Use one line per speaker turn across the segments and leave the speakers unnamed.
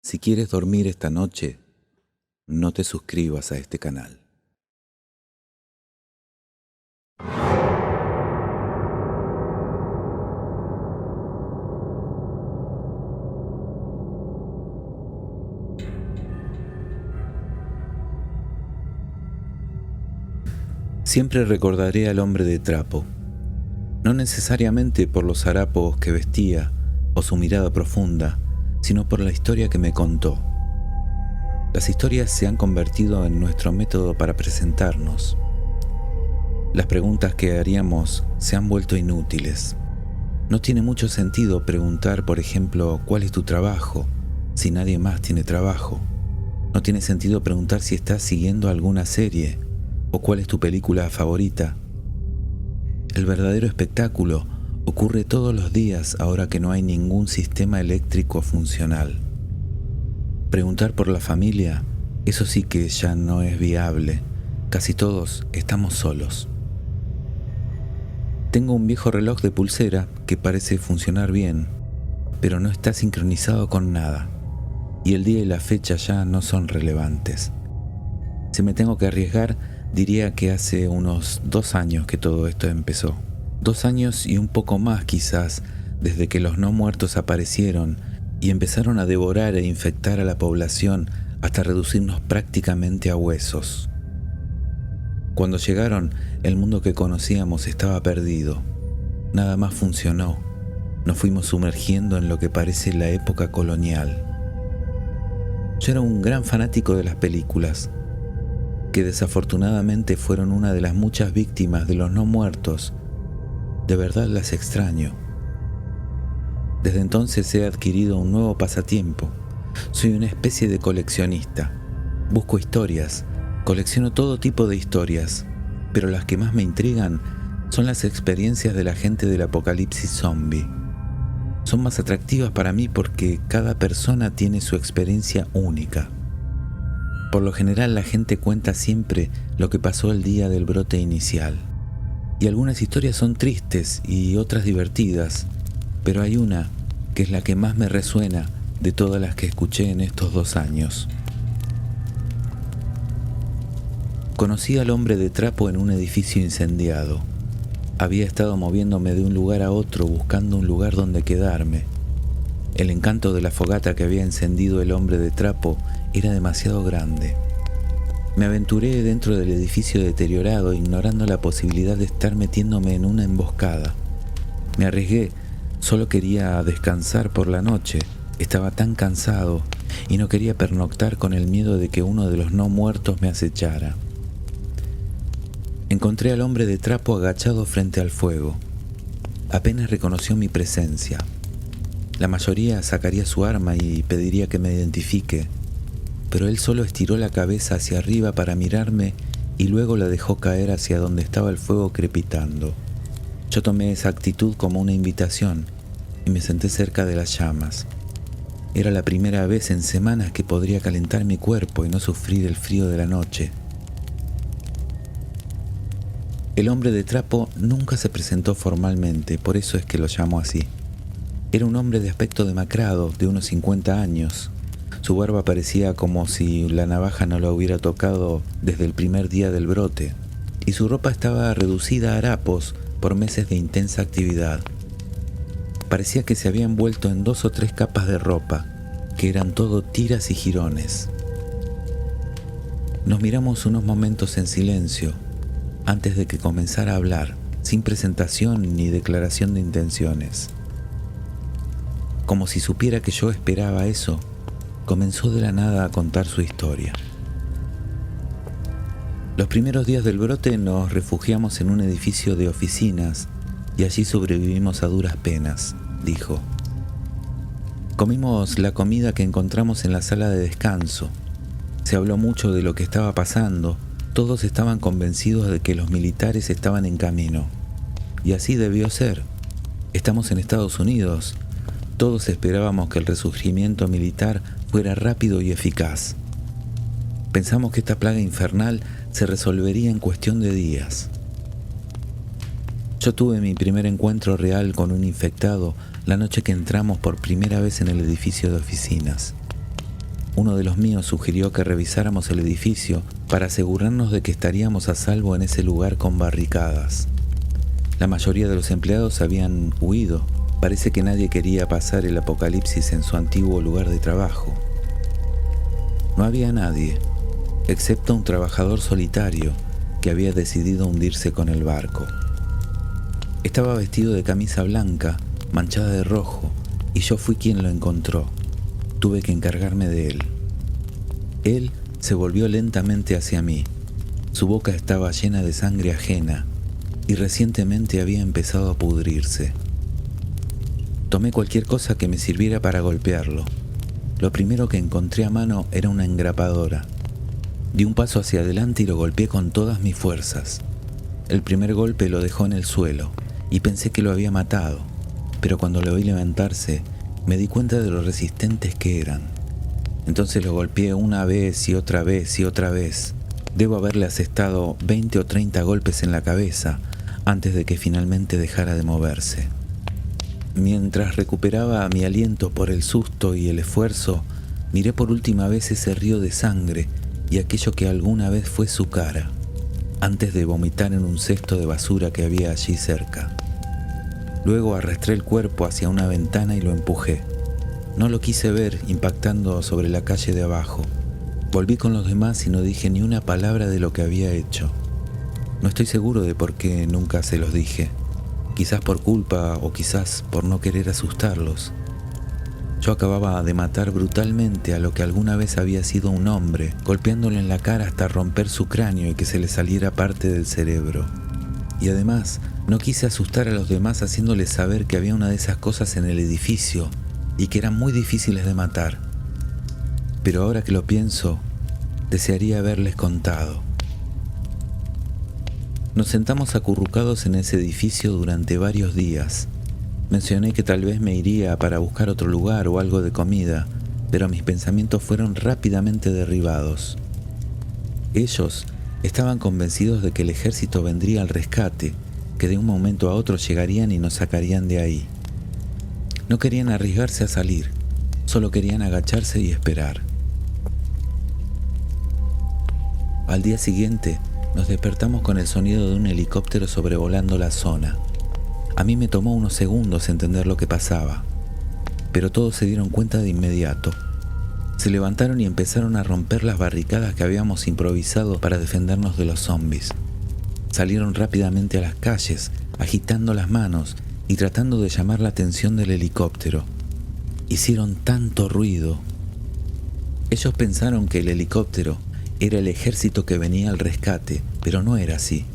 Si quieres dormir esta noche, no te suscribas a este canal. Siempre recordaré al hombre de trapo, no necesariamente por los harapos que vestía o su mirada profunda, sino por la historia que me contó. Las historias se han convertido en nuestro método para presentarnos. Las preguntas que haríamos se han vuelto inútiles. No tiene mucho sentido preguntar, por ejemplo, ¿cuál es tu trabajo?, si nadie más tiene trabajo. No tiene sentido preguntar si estás siguiendo alguna serie o cuál es tu película favorita. El verdadero espectáculo ocurre todos los días ahora que no hay ningún sistema eléctrico funcional. Preguntar por la familia, eso sí que ya no es viable. Casi todos estamos solos. Tengo un viejo reloj de pulsera que parece funcionar bien, pero no está sincronizado con nada, y el día y la fecha ya no son relevantes. Si me tengo que arriesgar, diría que hace unos 2 años que todo esto empezó. 2 años y un poco más quizás, desde que los no muertos aparecieron y empezaron a devorar e infectar a la población hasta reducirnos prácticamente a huesos. Cuando llegaron, el mundo que conocíamos estaba perdido. Nada más funcionó. Nos fuimos sumergiendo en lo que parece la época colonial. Yo era un gran fanático de las películas, que desafortunadamente fueron una de las muchas víctimas de los no muertos. De verdad las extraño. Desde entonces he adquirido un nuevo pasatiempo. Soy una especie de coleccionista. Busco historias, colecciono todo tipo de historias, pero las que más me intrigan son las experiencias de la gente del apocalipsis zombie. Son más atractivas para mí porque cada persona tiene su experiencia única. Por lo general la gente cuenta siempre lo que pasó el día del brote inicial. Y algunas historias son tristes y otras divertidas, pero hay una que es la que más me resuena de todas las que escuché en estos 2 años. Conocí al hombre de trapo en un edificio incendiado. Había estado moviéndome de un lugar a otro buscando un lugar donde quedarme. El encanto de la fogata que había encendido el hombre de trapo era demasiado grande. Me aventuré dentro del edificio deteriorado, ignorando la posibilidad de estar metiéndome en una emboscada. Me arriesgué, solo quería descansar por la noche. Estaba tan cansado y no quería pernoctar con el miedo de que uno de los no muertos me acechara. Encontré al hombre de trapo agachado frente al fuego. Apenas reconoció mi presencia. La mayoría sacaría su arma y pediría que me identifique, pero él solo estiró la cabeza hacia arriba para mirarme y luego la dejó caer hacia donde estaba el fuego crepitando. Yo tomé esa actitud como una invitación y me senté cerca de las llamas. Era la primera vez en semanas que podría calentar mi cuerpo y no sufrir el frío de la noche. El hombre de trapo nunca se presentó formalmente, por eso es que lo llamo así. Era un hombre de aspecto demacrado, de unos 50 años. Su barba parecía como si la navaja no lo hubiera tocado desde el primer día del brote, y su ropa estaba reducida a harapos por meses de intensa actividad. Parecía que se había envuelto en 2 o 3 capas de ropa, que eran todo tiras y jirones. Nos miramos unos momentos en silencio, antes de que comenzara a hablar, sin presentación ni declaración de intenciones. Como si supiera que yo esperaba eso, comenzó de la nada a contar su historia. Los primeros días del brote nos refugiamos en un edificio de oficinas y allí sobrevivimos a duras penas, dijo. Comimos la comida que encontramos en la sala de descanso. Se habló mucho de lo que estaba pasando. Todos estaban convencidos de que los militares estaban en camino. Y así debió ser. Estamos en Estados Unidos. Todos esperábamos que el resurgimiento militar fuera rápido y eficaz. Pensamos que esta plaga infernal se resolvería en cuestión de días. Yo tuve mi primer encuentro real con un infectado la noche que entramos por primera vez en el edificio de oficinas. Uno de los míos sugirió que revisáramos el edificio para asegurarnos de que estaríamos a salvo en ese lugar con barricadas. La mayoría de los empleados habían huido. Parece que nadie quería pasar el apocalipsis en su antiguo lugar de trabajo. No había nadie, excepto un trabajador solitario que había decidido hundirse con el barco. Estaba vestido de camisa blanca, manchada de rojo, y yo fui quien lo encontró. Tuve que encargarme de él. Él se volvió lentamente hacia mí. Su boca estaba llena de sangre ajena y recientemente había empezado a pudrirse. Tomé cualquier cosa que me sirviera para golpearlo. Lo primero que encontré a mano era una engrapadora. Di un paso hacia adelante y lo golpeé con todas mis fuerzas. El primer golpe lo dejó en el suelo y pensé que lo había matado, pero cuando lo oí levantarse, me di cuenta de lo resistentes que eran. Entonces lo golpeé una vez y otra vez y otra vez. Debo haberle asestado 20 o 30 golpes en la cabeza antes de que finalmente dejara de moverse. Mientras recuperaba mi aliento por el susto y el esfuerzo, miré por última vez ese río de sangre y aquello que alguna vez fue su cara, antes de vomitar en un cesto de basura que había allí cerca. Luego arrastré el cuerpo hacia una ventana y lo empujé. No lo quise ver impactando sobre la calle de abajo. Volví con los demás y no dije ni una palabra de lo que había hecho. No estoy seguro de por qué nunca se los dije. Quizás por culpa o quizás por no querer asustarlos. Yo acababa de matar brutalmente a lo que alguna vez había sido un hombre, golpeándole en la cara hasta romper su cráneo y que se le saliera parte del cerebro. Y además, no quise asustar a los demás haciéndoles saber que había una de esas cosas en el edificio y que eran muy difíciles de matar. Pero ahora que lo pienso, desearía haberles contado. Nos sentamos acurrucados en ese edificio durante varios días. Mencioné que tal vez me iría para buscar otro lugar o algo de comida, pero mis pensamientos fueron rápidamente derribados. Ellos estaban convencidos de que el ejército vendría al rescate, que de un momento a otro llegarían y nos sacarían de ahí. No querían arriesgarse a salir, solo querían agacharse y esperar. Al día siguiente, nos despertamos con el sonido de un helicóptero sobrevolando la zona. A mí me tomó unos segundos entender lo que pasaba, pero todos se dieron cuenta de inmediato. Se levantaron y empezaron a romper las barricadas que habíamos improvisado para defendernos de los zombies. Salieron rápidamente a las calles, agitando las manos y tratando de llamar la atención del helicóptero. Hicieron tanto ruido. Ellos pensaron que el helicóptero era el ejército que venía al rescate, pero no era así.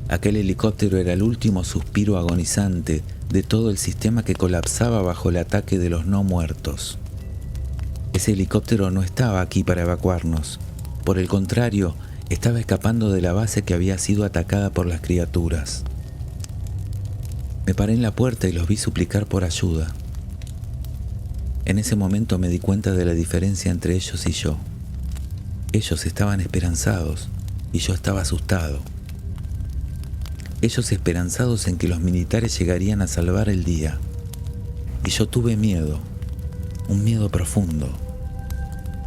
Aquel helicóptero era el último suspiro agonizante de todo el sistema que colapsaba bajo el ataque de los no muertos. Ese helicóptero no estaba aquí para evacuarnos. Por el contrario, estaba escapando de la base que había sido atacada por las criaturas. Me paré en la puerta y los vi suplicar por ayuda. En ese momento me di cuenta de la diferencia entre ellos y yo. Ellos estaban esperanzados y yo estaba asustado. Ellos esperanzados en que los militares llegarían a salvar el día. Y yo tuve miedo, un miedo profundo.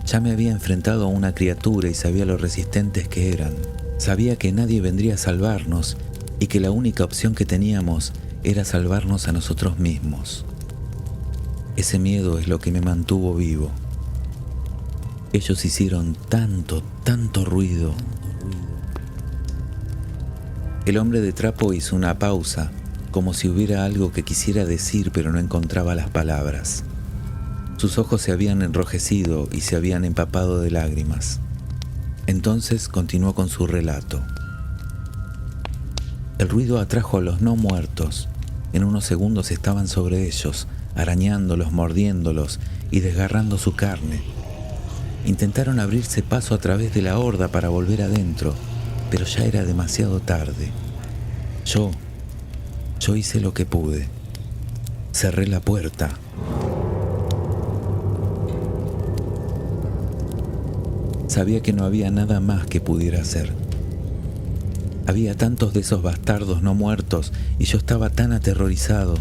Ya me había enfrentado a una criatura y sabía lo resistentes que eran. Sabía que nadie vendría a salvarnos y que la única opción que teníamos era salvarnos a nosotros mismos. Ese miedo es lo que me mantuvo vivo. Ellos hicieron tanto ruido. El hombre de trapo hizo una pausa, como si hubiera algo que quisiera decir, pero no encontraba las palabras. Sus ojos se habían enrojecido y se habían empapado de lágrimas. Entonces continuó con su relato. El ruido atrajo a los no muertos. En unos segundos estaban sobre ellos, arañándolos, mordiéndolos y desgarrando su carne. Intentaron abrirse paso a través de la horda para volver adentro, pero ya era demasiado tarde. Yo hice lo que pude. Cerré la puerta. Sabía que no había nada más que pudiera hacer. Había tantos de esos bastardos no muertos y yo estaba tan aterrorizado.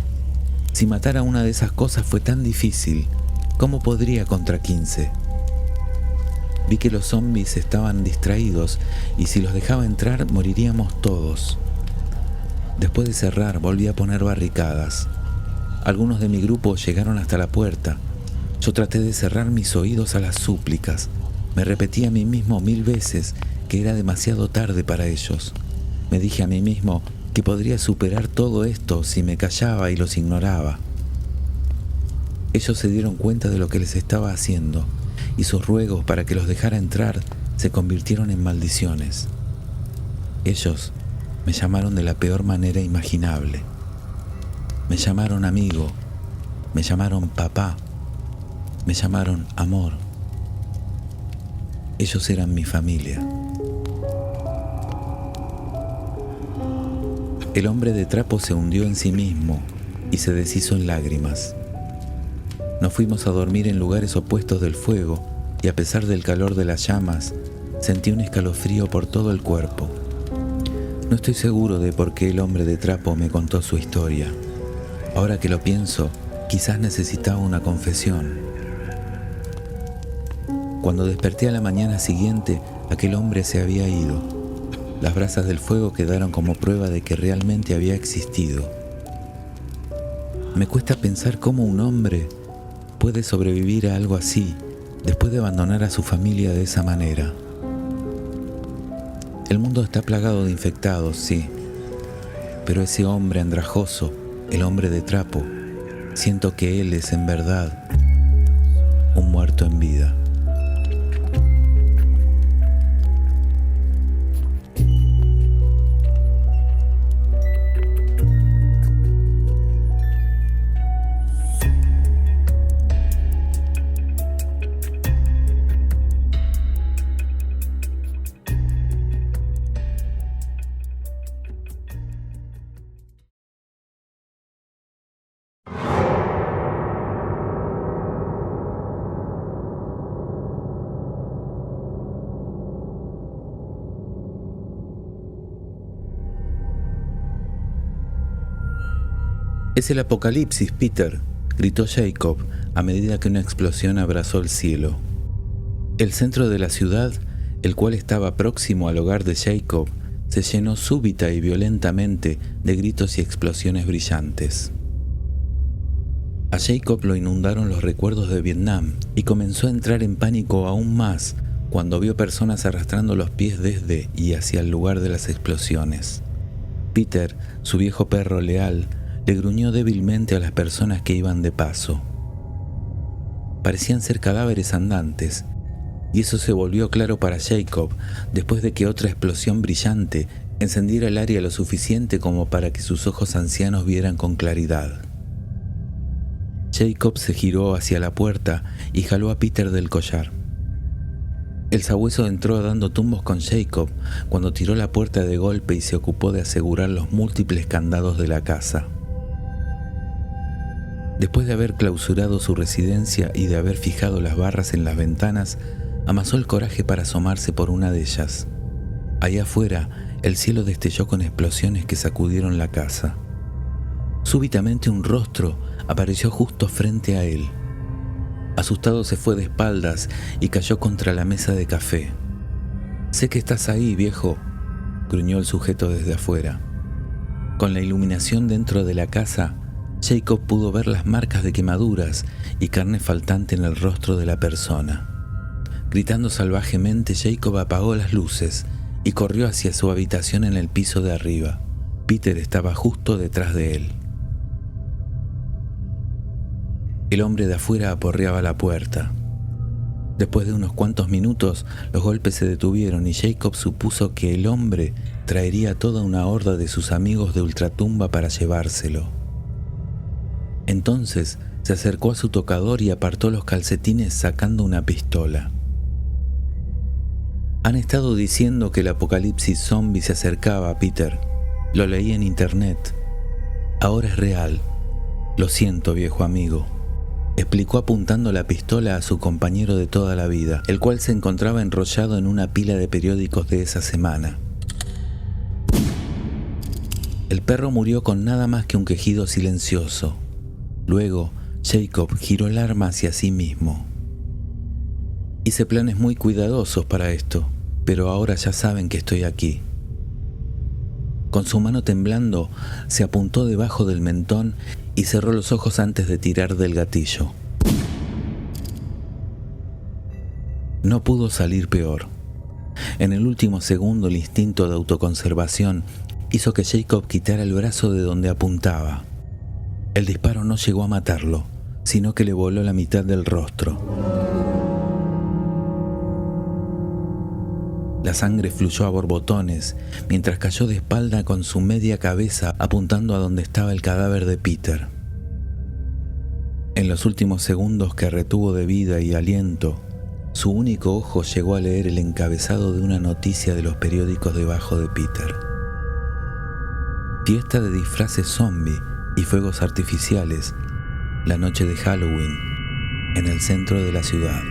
Si matar a una de esas cosas fue tan difícil, ¿cómo podría contra 15? Vi que los zombies estaban distraídos y si los dejaba entrar moriríamos todos. Después de cerrar, volví a poner barricadas. Algunos de mi grupo llegaron hasta la puerta. Yo traté de cerrar mis oídos a las súplicas. Me repetí a mí mismo 1000 veces que era demasiado tarde para ellos. Me dije a mí mismo que podría superar todo esto si me callaba y los ignoraba. Ellos se dieron cuenta de lo que les estaba haciendo y sus ruegos para que los dejara entrar se convirtieron en maldiciones. Ellos me llamaron de la peor manera imaginable. Me llamaron amigo, me llamaron papá, me llamaron amor. Ellos eran mi familia. El hombre de trapo se hundió en sí mismo y se deshizo en lágrimas. Nos fuimos a dormir en lugares opuestos del fuego y a pesar del calor de las llamas, sentí un escalofrío por todo el cuerpo. No estoy seguro de por qué el hombre de trapo me contó su historia. Ahora que lo pienso, quizás necesitaba una confesión. Cuando desperté a la mañana siguiente, aquel hombre se había ido. Las brasas del fuego quedaron como prueba de que realmente había existido. Me cuesta pensar cómo un hombre puede sobrevivir a algo así después de abandonar a su familia de esa manera. El mundo está plagado de infectados, sí, pero ese hombre andrajoso, el hombre de trapo, siento que él es en verdad un muerto en vida. Es el apocalipsis, Peter, gritó Jacob a medida que una explosión abrazó el cielo. El centro de la ciudad, el cual estaba próximo al hogar de Jacob, se llenó súbita y violentamente de gritos y explosiones brillantes. A Jacob lo inundaron los recuerdos de Vietnam y comenzó a entrar en pánico aún más cuando vio personas arrastrando los pies desde y hacia el lugar de las explosiones. Peter, su viejo perro leal, le gruñó débilmente a las personas que iban de paso. Parecían ser cadáveres andantes, y eso se volvió claro para Jacob después de que otra explosión brillante encendiera el área lo suficiente como para que sus ojos ancianos vieran con claridad. Jacob se giró hacia la puerta y jaló a Peter del collar. El sabueso entró dando tumbos con Jacob cuando tiró la puerta de golpe y se ocupó de asegurar los múltiples candados de la casa. Después de haber clausurado su residencia y de haber fijado las barras en las ventanas, amasó el coraje para asomarse por una de ellas. Allá afuera, el cielo destelló con explosiones que sacudieron la casa. Súbitamente un rostro apareció justo frente a él. Asustado se fue de espaldas y cayó contra la mesa de café. «Sé que estás ahí, viejo», gruñó el sujeto desde afuera. Con la iluminación dentro de la casa, Jacob pudo ver las marcas de quemaduras y carne faltante en el rostro de la persona. Gritando salvajemente, Jacob apagó las luces y corrió hacia su habitación en el piso de arriba. Peter estaba justo detrás de él. El hombre de afuera aporreaba la puerta. Después de unos cuantos minutos, los golpes se detuvieron y Jacob supuso que el hombre traería toda una horda de sus amigos de ultratumba para llevárselo. Entonces se acercó a su tocador y apartó los calcetines sacando una pistola. Han estado diciendo que el apocalipsis zombie se acercaba, Peter. Lo leí en internet. Ahora es real. Lo siento, viejo amigo, explicó apuntando la pistola a su compañero de toda la vida, el cual se encontraba enrollado en una pila de periódicos de esa semana. El perro murió con nada más que un quejido silencioso. Luego, Jacob giró el arma hacia sí mismo. Hice planes muy cuidadosos para esto, pero ahora ya saben que estoy aquí. Con su mano temblando, se apuntó debajo del mentón y cerró los ojos antes de tirar del gatillo. No pudo salir peor. En el último segundo, el instinto de autoconservación hizo que Jacob quitara el brazo de donde apuntaba. El disparo no llegó a matarlo, sino que le voló la mitad del rostro. La sangre fluyó a borbotones mientras cayó de espalda con su media cabeza apuntando a donde estaba el cadáver de Peter. En los últimos segundos que retuvo de vida y aliento, su único ojo llegó a leer el encabezado de una noticia de los periódicos debajo de Peter. Fiesta de disfraces zombie y fuegos artificiales la noche de Halloween en el centro de la ciudad.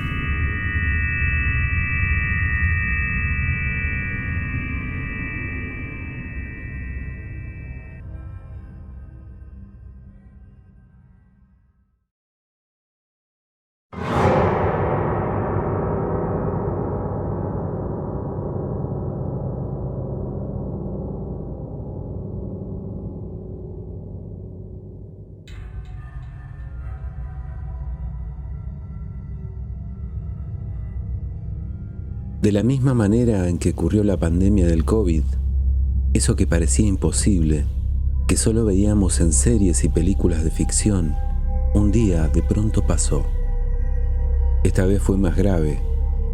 De la misma manera en que ocurrió la pandemia del COVID, eso que parecía imposible, que solo veíamos en series y películas de ficción, un día de pronto pasó. Esta vez fue más grave,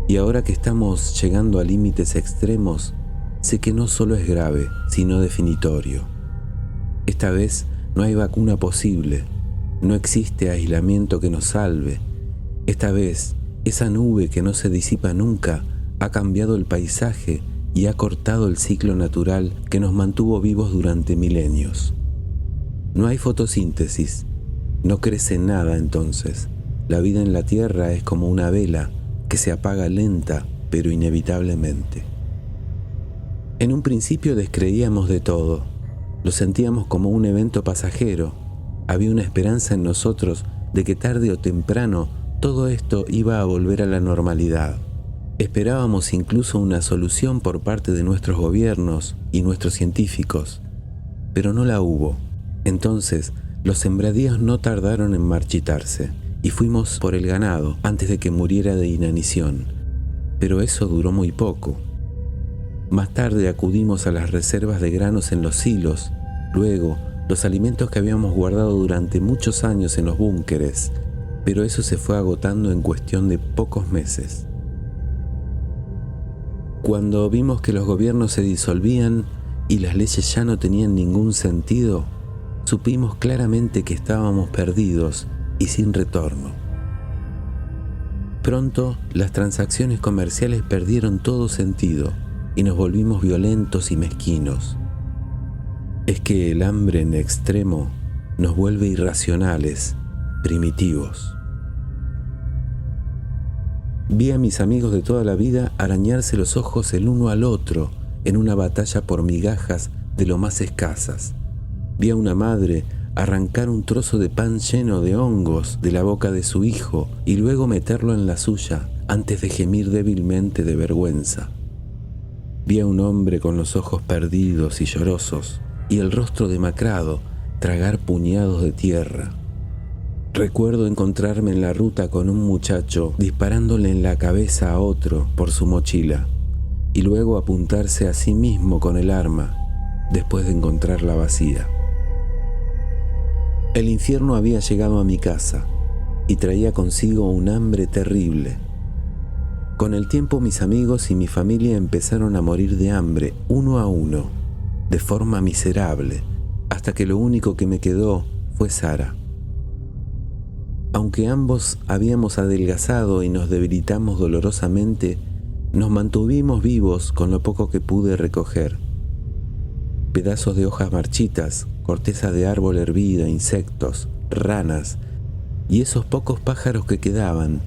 y ahora que estamos llegando a límites extremos, sé que no solo es grave, sino definitorio. Esta vez no hay vacuna posible, no existe aislamiento que nos salve. Esta vez, esa nube que no se disipa nunca ha cambiado el paisaje y ha cortado el ciclo natural que nos mantuvo vivos durante milenios. No hay fotosíntesis, no crece nada entonces. La vida en la Tierra es como una vela que se apaga lenta pero inevitablemente. En un principio descreíamos de todo, lo sentíamos como un evento pasajero. Había una esperanza en nosotros de que tarde o temprano todo esto iba a volver a la normalidad. Esperábamos incluso una solución por parte de nuestros gobiernos y nuestros científicos, pero no la hubo. Entonces, los sembradíos no tardaron en marchitarse y fuimos por el ganado antes de que muriera de inanición, pero eso duró muy poco. Más tarde acudimos a las reservas de granos en los silos, luego los alimentos que habíamos guardado durante muchos años en los búnkeres, pero eso se fue agotando en cuestión de pocos meses. Cuando vimos que los gobiernos se disolvían y las leyes ya no tenían ningún sentido, supimos claramente que estábamos perdidos y sin retorno. Pronto, las transacciones comerciales perdieron todo sentido y nos volvimos violentos y mezquinos. Es que el hambre en extremo nos vuelve irracionales, primitivos. Vi a mis amigos de toda la vida arañarse los ojos el uno al otro en una batalla por migajas de lo más escasas. Vi a una madre arrancar un trozo de pan lleno de hongos de la boca de su hijo y luego meterlo en la suya antes de gemir débilmente de vergüenza. Vi a un hombre con los ojos perdidos y llorosos y el rostro demacrado tragar puñados de tierra. Recuerdo encontrarme en la ruta con un muchacho disparándole en la cabeza a otro por su mochila y luego apuntarse a sí mismo con el arma después de encontrarla vacía. El infierno había llegado a mi casa y traía consigo un hambre terrible. Con el tiempo mis amigos y mi familia empezaron a morir de hambre uno a uno, de forma miserable, hasta que lo único que me quedó fue Sara. Aunque ambos habíamos adelgazado y nos debilitamos dolorosamente, nos mantuvimos vivos con lo poco que pude recoger. Pedazos de hojas marchitas, corteza de árbol hervida, insectos, ranas y esos pocos pájaros que quedaban,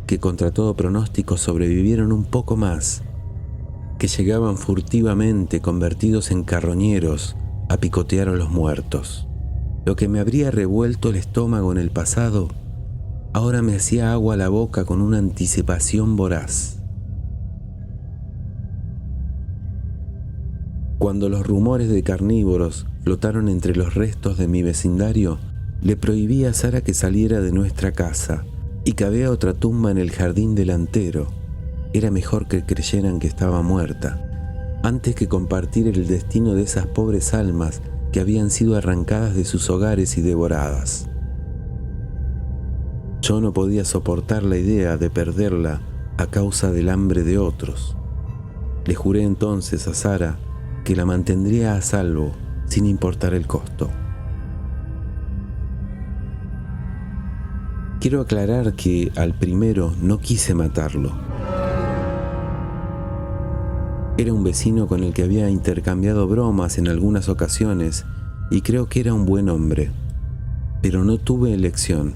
que contra todo pronóstico sobrevivieron un poco más, que llegaban furtivamente convertidos en carroñeros a picotear a los muertos. Lo que me habría revuelto el estómago en el pasado ahora me hacía agua a la boca con una anticipación voraz. Cuando los rumores de carnívoros flotaron entre los restos de mi vecindario, le prohibí a Sara que saliera de nuestra casa y cavé otra tumba en el jardín delantero. Era mejor que creyeran que estaba muerta, antes que compartir el destino de esas pobres almas que habían sido arrancadas de sus hogares y devoradas. Yo no podía soportar la idea de perderla a causa del hambre de otros. Le juré entonces a Sara que la mantendría a salvo sin importar el costo. Quiero aclarar que al primero no quise matarlo. Era un vecino con el que había intercambiado bromas en algunas ocasiones y creo que era un buen hombre. Pero no tuve elección.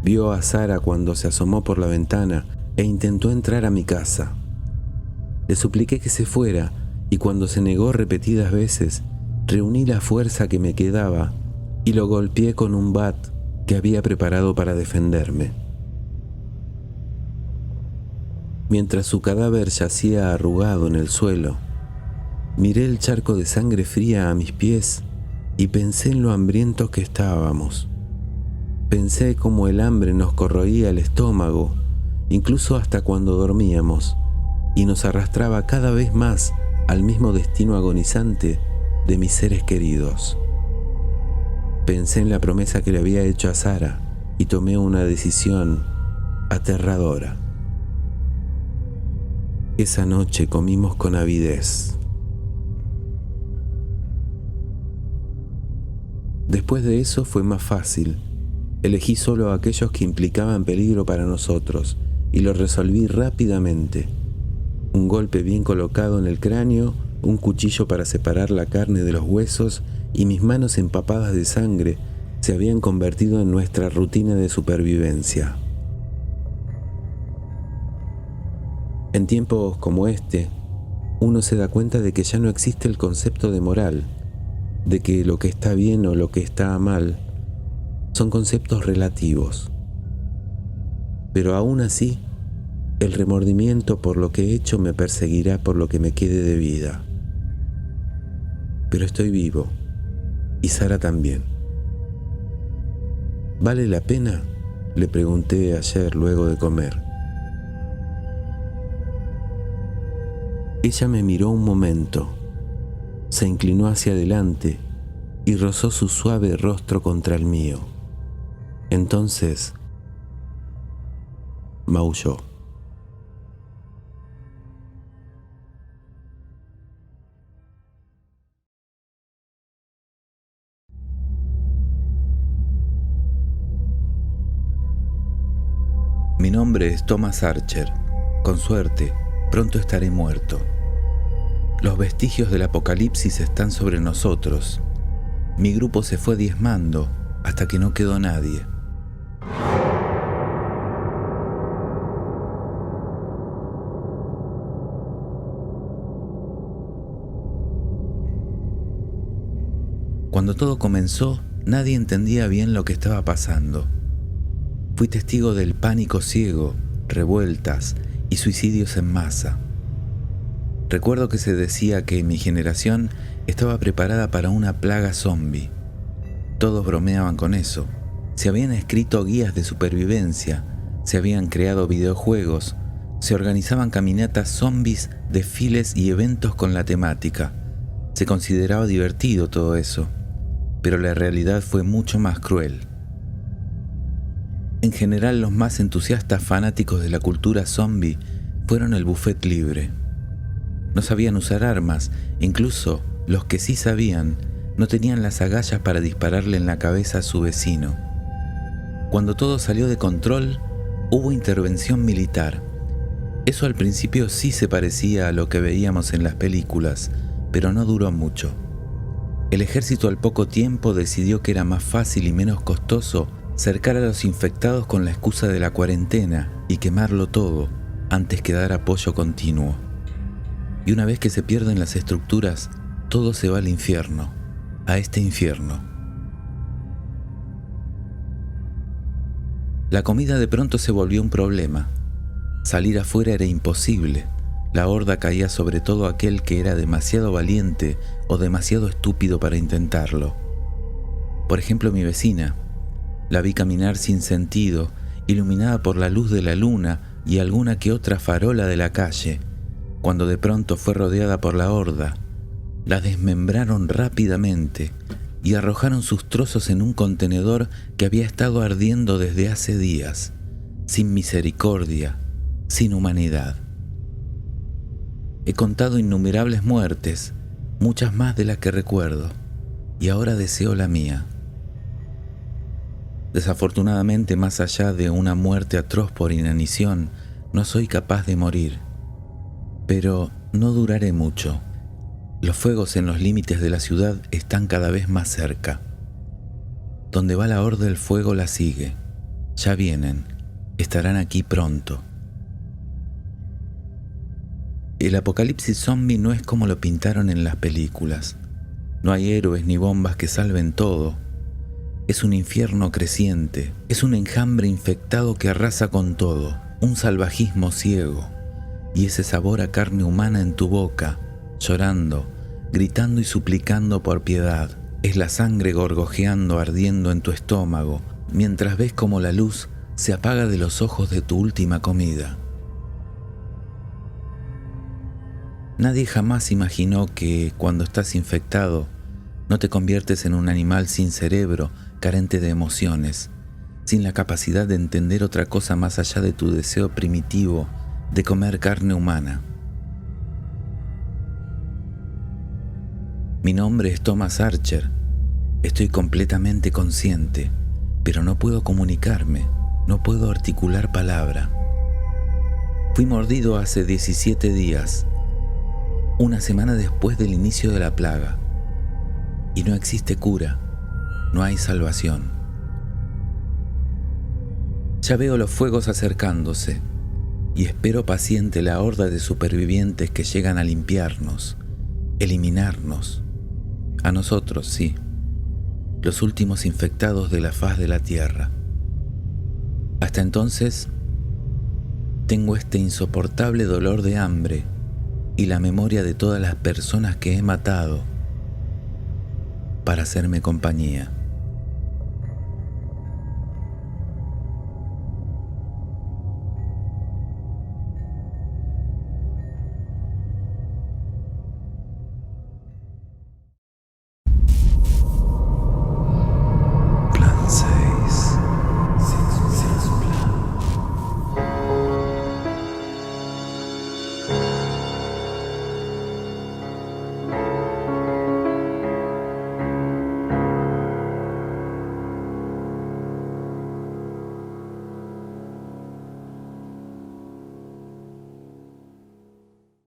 Vio a Sara cuando se asomó por la ventana e intentó entrar a mi casa. Le supliqué que se fuera y cuando se negó repetidas veces, reuní la fuerza que me quedaba y lo golpeé con un bat que había preparado para defenderme. Mientras su cadáver yacía arrugado en el suelo, miré el charco de sangre fría a mis pies y pensé en lo hambrientos que estábamos. Pensé cómo el hambre nos corroía el estómago, incluso hasta cuando dormíamos, y nos arrastraba cada vez más al mismo destino agonizante de mis seres queridos. Pensé en la promesa que le había hecho a Sara y tomé una decisión aterradora. Esa noche comimos con avidez. Después de eso fue más fácil. Elegí solo a aquellos que implicaban peligro para nosotros y lo resolví rápidamente. Un golpe bien colocado en el cráneo, un cuchillo para separar la carne de los huesos y mis manos empapadas de sangre se habían convertido en nuestra rutina de supervivencia. En tiempos como este, uno se da cuenta de que ya no existe el concepto de moral, de que lo que está bien o lo que está mal son conceptos relativos. Pero aún así, el remordimiento por lo que he hecho me perseguirá por lo que me quede de vida. Pero estoy vivo, y Sara también. ¿Vale la pena?, le pregunté ayer luego de comer. Ella me miró un momento, se inclinó hacia adelante y rozó su suave rostro contra el mío. Entonces, maulló.
Mi nombre es Thomas Archer. Con suerte, pronto estaré muerto. Los vestigios del apocalipsis están sobre nosotros. Mi grupo se fue diezmando hasta que no quedó nadie. Cuando todo comenzó, nadie entendía bien lo que estaba pasando. Fui testigo del pánico ciego, revueltas y suicidios en masa. Recuerdo que se decía que mi generación estaba preparada para una plaga zombie. Todos bromeaban con eso. Se habían escrito guías de supervivencia, se habían creado videojuegos, se organizaban caminatas zombies, desfiles y eventos con la temática. Se consideraba divertido todo eso, pero la realidad fue mucho más cruel. En general, los más entusiastas fanáticos de la cultura zombie fueron el buffet libre. No sabían usar armas, incluso los que sí sabían no tenían las agallas para dispararle en la cabeza a su vecino. Cuando todo salió de control, hubo intervención militar. Eso al principio sí se parecía a lo que veíamos en las películas, pero no duró mucho. El ejército al poco tiempo decidió que era más fácil y menos costoso cercar a los infectados con la excusa de la cuarentena y quemarlo todo antes que dar apoyo continuo. Y una vez que se pierden las estructuras, todo se va al infierno, a este infierno. La comida de pronto se volvió un problema. Salir afuera era imposible. La horda caía sobre todo aquel que era demasiado valiente o demasiado estúpido para intentarlo. Por ejemplo, mi vecina. La vi caminar sin sentido, iluminada por la luz de la luna y alguna que otra farola de la calle, cuando de pronto fue rodeada por la horda. La desmembraron rápidamente y arrojaron sus trozos en un contenedor que había estado ardiendo desde hace días, sin misericordia, sin humanidad. He contado innumerables muertes, muchas más de las que recuerdo, y ahora deseo la mía. Desafortunadamente, más allá de una muerte atroz por inanición, no soy capaz de morir. Pero no duraré mucho. Los fuegos en los límites de la ciudad están cada vez más cerca. Donde va la horda, el fuego la sigue. Ya vienen. Estarán aquí pronto. El apocalipsis zombie no es como lo pintaron en las películas. No hay héroes ni bombas que salven todo. Es un infierno creciente. Es un enjambre infectado que arrasa con todo. Un salvajismo ciego. Y ese sabor a carne humana en tu boca, llorando, gritando y suplicando por piedad. Es la sangre gorgojeando, ardiendo en tu estómago, mientras ves como la luz se apaga de los ojos de tu última comida. Nadie jamás imaginó que, cuando estás infectado, no te conviertes en un animal sin cerebro, carente de emociones, sin la capacidad de entender otra cosa más allá de tu deseo primitivo de comer carne humana. Mi nombre es Thomas Archer. Estoy completamente consciente, pero no puedo comunicarme, no puedo articular palabra. Fui mordido hace 17 días, una semana después del inicio de la plaga, y no existe cura, no hay salvación. Ya veo los fuegos acercándose y espero paciente la horda de supervivientes que llegan a limpiarnos, eliminarnos. A nosotros, sí, los últimos infectados de la faz de la tierra. Hasta entonces, tengo este insoportable dolor de hambre y la memoria de todas las personas que he matado para hacerme compañía.